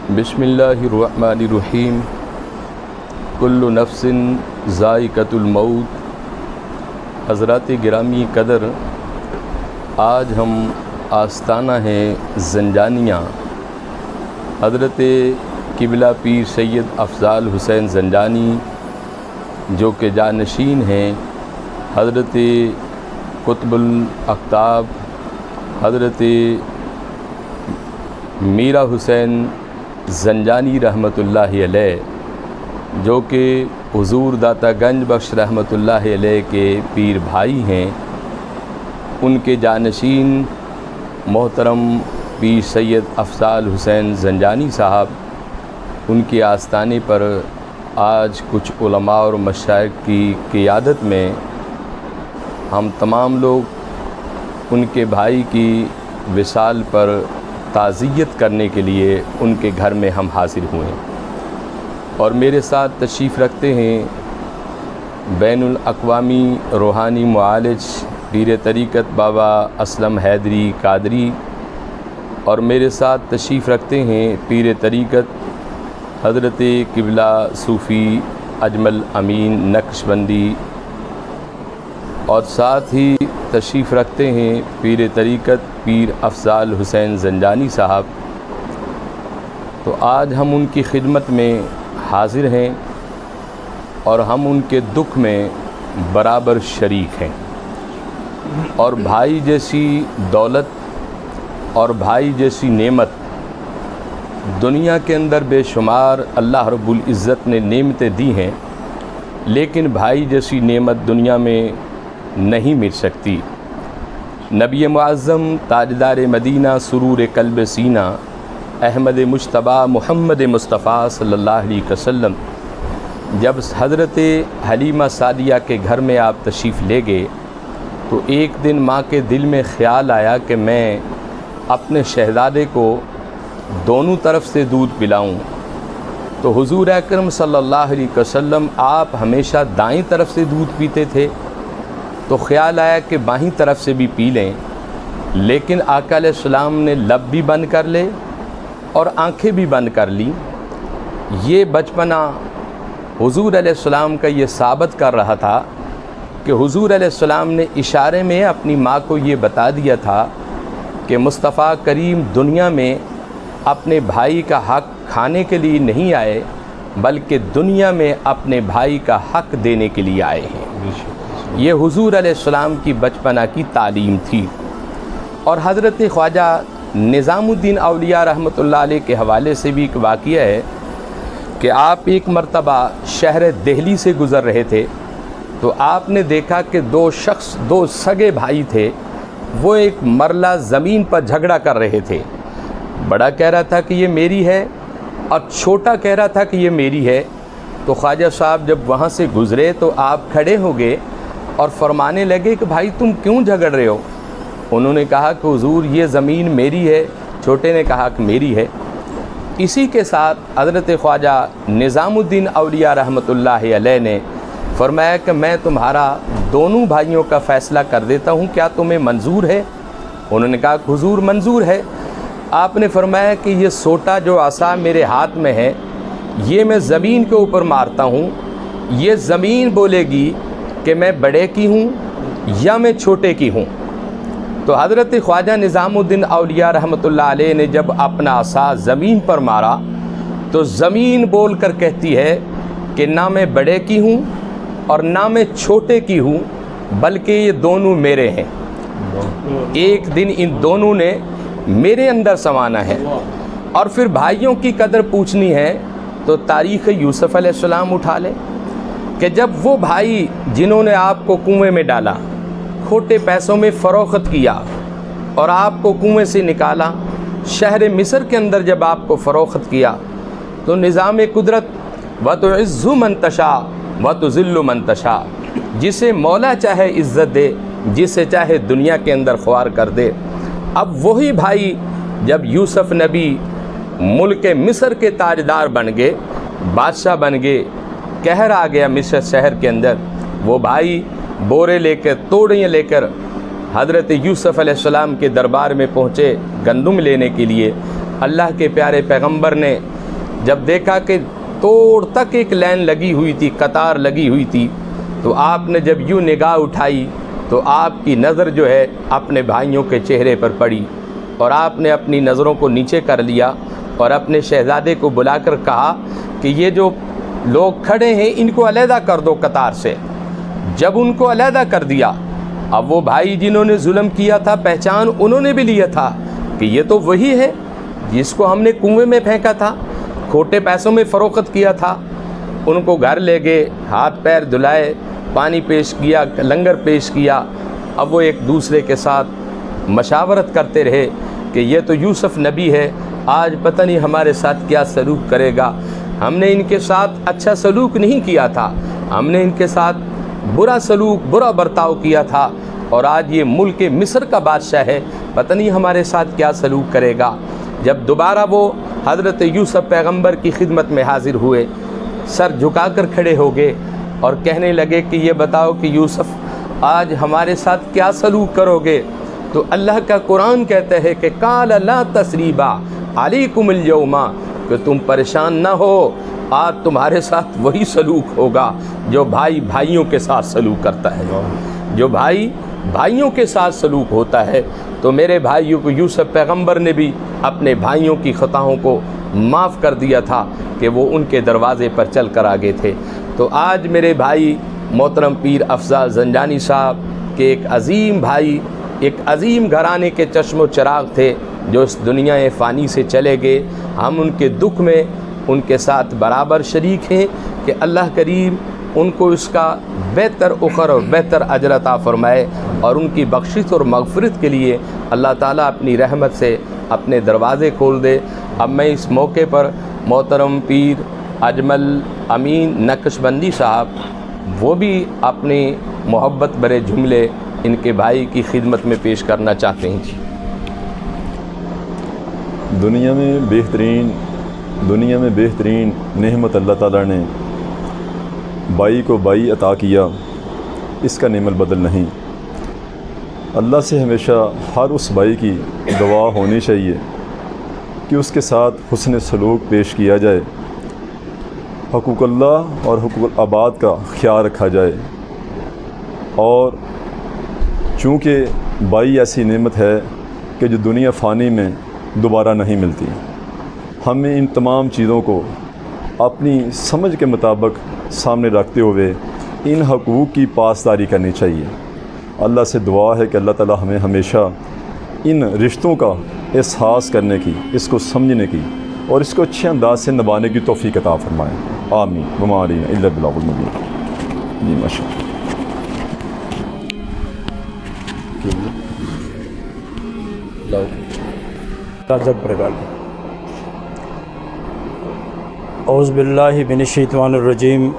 بسم اللہ الرحمن الرحیم کل نفس ذائقۃ الموت۔ حضرات گرامی قدر، آج ہم آستانہ ہیں زنجانیہ حضرت قبلہ پیر سید افضال حسین زنجانی، جو کہ جانشین ہیں حضرت قطب الاقطاب حضرت میرا حسین زنجانی رحمۃ اللہ علیہ، جو کہ حضور داتا گنج بخش رحمۃ اللہ علیہ کے پیر بھائی ہیں۔ ان کے جانشین محترم پیر سید افضال حسین زنجانی صاحب، ان کے آستانے پر آج کچھ علماء اور مشائخ کی قیادت میں ہم تمام لوگ ان کے بھائی کی وصال پر تعزیت کرنے کے لیے ان کے گھر میں ہم حاضر ہوئے، اور میرے ساتھ تشریف رکھتے ہیں بین الاقوامی روحانی معالج پیر طریقت بابا اسلم حیدری قادری، اور میرے ساتھ تشریف رکھتے ہیں پیر طریقت حضرت قبلہ صوفی اجمل امین نقشبندی، اور ساتھ ہی تشریف رکھتے ہیں پیر طریقت پیر افضال حسین زنجانی صاحب۔ تو آج ہم ان کی خدمت میں حاضر ہیں اور ہم ان کے دکھ میں برابر شریک ہیں، اور بھائی جیسی دولت اور بھائی جیسی نعمت دنیا کے اندر بے شمار اللہ رب العزت نے نعمتیں دی ہیں، لیکن بھائی جیسی نعمت دنیا میں نہیں مل سکتی۔ نبی معظم تاجدار مدینہ سرور قلب سینہ احمد مجتبیٰ محمد مصطفیٰ صلی اللہ علیہ وسلم جب حضرت حلیمہ سعدیہ کے گھر میں آپ تشریف لے گئے، تو ایک دن ماں کے دل میں خیال آیا کہ میں اپنے شہزادے کو دونوں طرف سے دودھ پلاؤں۔ تو حضور اکرم صلی اللہ علیہ وسلم آپ ہمیشہ دائیں طرف سے دودھ پیتے تھے، تو خیال آیا کہ بائیں طرف سے بھی پی لیں، لیکن آقا علیہ السلام نے لب بھی بند کر لے اور آنکھیں بھی بند کر لیں۔ یہ بچپنا حضور علیہ السلام کا یہ ثابت کر رہا تھا کہ حضور علیہ السلام نے اشارے میں اپنی ماں کو یہ بتا دیا تھا کہ مصطفیٰ کریم دنیا میں اپنے بھائی کا حق کھانے کے لیے نہیں آئے، بلکہ دنیا میں اپنے بھائی کا حق دینے کے لیے آئے ہیں۔ یہ حضور علیہ السلام کی بچپنا کی تعلیم تھی۔ اور حضرت خواجہ نظام الدین اولیاء رحمۃ اللہ علیہ کے حوالے سے بھی ایک واقعہ ہے کہ آپ ایک مرتبہ شہر دہلی سے گزر رہے تھے، تو آپ نے دیکھا کہ دو سگے بھائی تھے، وہ ایک مرلہ زمین پر جھگڑا کر رہے تھے۔ بڑا کہہ رہا تھا کہ یہ میری ہے اور چھوٹا کہہ رہا تھا کہ یہ میری ہے۔ تو خواجہ صاحب جب وہاں سے گزرے تو آپ کھڑے ہو گئے اور فرمانے لگے کہ بھائی تم کیوں جھگڑ رہے ہو؟ انہوں نے کہا کہ حضور یہ زمین میری ہے، چھوٹے نے کہا کہ میری ہے۔ اسی کے ساتھ حضرت خواجہ نظام الدین اولیاء رحمۃ اللہ علیہ نے فرمایا کہ میں تمہارا دونوں بھائیوں کا فیصلہ کر دیتا ہوں، کیا تمہیں منظور ہے؟ انہوں نے کہا کہ حضور منظور ہے۔ آپ نے فرمایا کہ یہ سوٹا جو عصا میرے ہاتھ میں ہے، یہ میں زمین کے اوپر مارتا ہوں، یہ زمین بولے گی کہ میں بڑے کی ہوں یا میں چھوٹے کی ہوں۔ تو حضرت خواجہ نظام الدین اولیاء رحمۃ اللہ علیہ نے جب اپنا عصا زمین پر مارا، تو زمین بول کر کہتی ہے کہ نہ میں بڑے کی ہوں اور نہ میں چھوٹے کی ہوں، بلکہ یہ دونوں میرے ہیں۔ ایک دن ان دونوں نے میرے اندر سمانا ہے۔ اور پھر بھائیوں کی قدر پوچھنی ہے تو تاریخ یوسف علیہ السلام اٹھا لیں کہ جب وہ بھائی جنہوں نے آپ کو کنویں میں ڈالا، کھوٹے پیسوں میں فروخت کیا اور آپ کو کنویں سے نکالا، شہر مصر کے اندر جب آپ کو فروخت کیا، تو نظام قدرت وَتُعِزُّ مَن تَشَاءُ وَتُذِلُّ مَن تَشَاءُ، جسے مولا چاہے عزت دے، جسے چاہے دنیا کے اندر خوار کر دے۔ اب وہی بھائی جب یوسف نبی ملک مصر کے تاجدار بن گئے، بادشاہ بن گئے، قہر آ گیا مصر شہر کے اندر، وہ بھائی بورے لے کر توڑیاں لے کر حضرت یوسف علیہ السلام کے دربار میں پہنچے گندم لینے کے لیے۔ اللہ کے پیارے پیغمبر نے جب دیکھا کہ توڑ تک ایک لائن لگی ہوئی تھی، قطار لگی ہوئی تھی، تو آپ نے جب یوں نگاہ اٹھائی تو آپ کی نظر جو ہے اپنے بھائیوں کے چہرے پر پڑی، اور آپ نے اپنی نظروں کو نیچے کر لیا اور اپنے شہزادے کو بلا کر کہا کہ یہ جو لوگ کھڑے ہیں ان کو علیحدہ کر دو قطار سے۔ جب ان کو علیحدہ کر دیا، اب وہ بھائی جنہوں نے ظلم کیا تھا پہچان انہوں نے بھی لیا تھا کہ یہ تو وہی ہے جس کو ہم نے کنویں میں پھینکا تھا، کھوٹے پیسوں میں فروخت کیا تھا۔ ان کو گھر لے گئے، ہاتھ پیر دھلائے، پانی پیش کیا، لنگر پیش کیا۔ اب وہ ایک دوسرے کے ساتھ مشاورت کرتے رہے کہ یہ تو یوسف نبی ہے، آج پتہ نہیں ہمارے ساتھ کیا سلوک کرے گا۔ ہم نے ان کے ساتھ اچھا سلوک نہیں کیا تھا، ہم نے ان کے ساتھ برا سلوک، برا برتاؤ کیا تھا، اور آج یہ ملک مصر کا بادشاہ ہے، پتہ نہیں ہمارے ساتھ کیا سلوک کرے گا۔ جب دوبارہ وہ حضرت یوسف پیغمبر کی خدمت میں حاضر ہوئے، سر جھکا کر کھڑے ہو گئے اور کہنے لگے کہ یہ بتاؤ کہ یوسف آج ہمارے ساتھ کیا سلوک کرو گے؟ تو اللہ کا قرآن کہتا ہے کہ قال لا تثریب علیکم اليوم، کہ تم پریشان نہ ہو، آج تمہارے ساتھ وہی سلوک ہوگا جو بھائی بھائیوں کے ساتھ سلوک کرتا ہے، جو بھائی بھائیوں کے ساتھ سلوک ہوتا ہے۔ تو میرے بھائیوں کو یوسف پیغمبر نے بھی اپنے بھائیوں کی خطاؤں کو معاف کر دیا تھا کہ وہ ان کے دروازے پر چل کر آگے تھے۔ تو آج میرے بھائی محترم پیر افضال زنجانی صاحب کے ایک عظیم بھائی، ایک عظیم گھرانے کے چشم و چراغ تھے جو اس دنیا فانی سے چلے گئے، ہم ان کے دکھ میں ان کے ساتھ برابر شریک ہیں کہ اللہ کریم ان کو اس کا بہتر اخر اور بہتر اجر عطا فرمائے، اور ان کی بخشش اور مغفرت کے لیے اللہ تعالیٰ اپنی رحمت سے اپنے دروازے کھول دے۔ اب میں اس موقع پر محترم پیر اجمل امین نقشبندی صاحب وہ بھی اپنی محبت بھرے جملے ان کے بھائی کی خدمت میں پیش کرنا چاہتے ہیں۔ جی دنیا میں بہترین نعمت اللہ تعالیٰ نے بھائی کو بھائی عطا کیا، اس کا نعمت بدل نہیں۔ اللہ سے ہمیشہ ہر اس بھائی کی دعا ہونی چاہیے کہ اس کے ساتھ حسن سلوک پیش کیا جائے، حقوق اللہ اور حقوق العباد کا خیال رکھا جائے، اور چونکہ بھائی ایسی نعمت ہے کہ جو دنیا فانی میں دوبارہ نہیں ملتی، ہمیں ان تمام چیزوں کو اپنی سمجھ کے مطابق سامنے رکھتے ہوئے ان حقوق کی پاسداری کرنی چاہیے۔ اللہ سے دعا ہے کہ اللہ تعالی ہمیں ہمیشہ ان رشتوں کا احساس کرنے کی، اس کو سمجھنے کی اور اس کو اچھے انداز سے نبھانے کی توفیق عطا فرمائے۔ آمین وما علینا الا البلاغ المبین۔ جی ماشاء اعوذ باللہ من الشیطان الرجیم،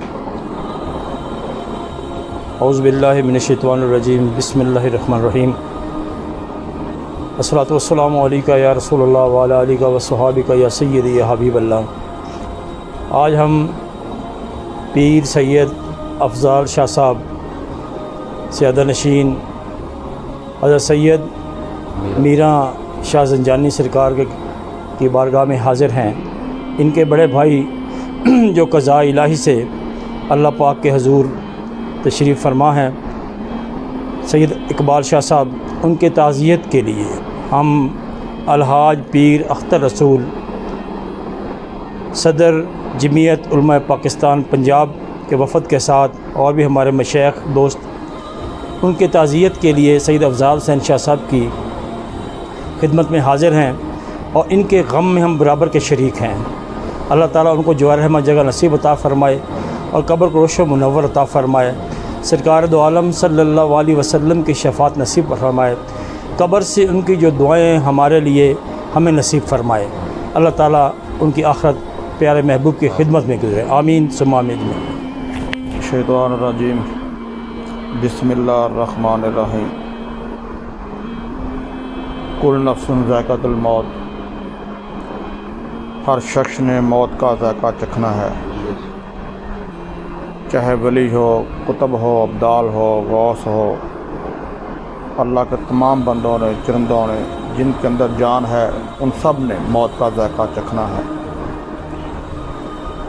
اعوذ باللہ من الشیطان الرجیم، بسم اللہ الرحمن الرحیم۔ الصلاۃ والسلام علیکہ یا رسول اللہ وعلی آلہ وصحابہ یا سیدی یا حبیب اللہ۔ آج ہم پیر سید افضال شاہ صاحب سیادہ نشین حضرت سید میرا شاہ زنجانی سرکار کی بارگاہ میں حاضر ہیں۔ ان کے بڑے بھائی جو قضاء الہی سے اللہ پاک کے حضور تشریف فرما ہیں، سید اقبال شاہ صاحب، ان کے تعزیت کے لیے ہم الحاج پیر اختر رسول صدر جمعیت علماء پاکستان پنجاب کے وفد کے ساتھ اور بھی ہمارے مشائخ دوست ان کے تعزیت کے لیے سید افضال حسین شاہ صاحب کی خدمت میں حاضر ہیں، اور ان کے غم میں ہم برابر کے شریک ہیں۔ اللہ تعالیٰ ان کو جوار رحمت جگہ نصیب عطا فرمائے اور قبر کو روش و منور عطا فرمائے، سرکار دو عالم صلی اللہ علیہ وسلم کی شفاعت نصیب فرمائے، قبر سے ان کی جو دعائیں ہمارے لیے ہمیں نصیب فرمائے، اللہ تعالیٰ ان کی آخرت پیارے محبوب کی خدمت میں گزرے، آمین ثم آمین۔ شیطان الرجیم، بسم اللہ الرحمن الرحیم۔ کل نفس ذائقۃ الموت، ہر شخص نے موت کا ذائقہ چکھنا ہے، چاہے ولی ہو، قطب ہو، ابدال ہو، غوث ہو، اللہ کے تمام بندوں نے، چرندوں نے، جن کے اندر جان ہے، ان سب نے موت کا ذائقہ چکھنا ہے۔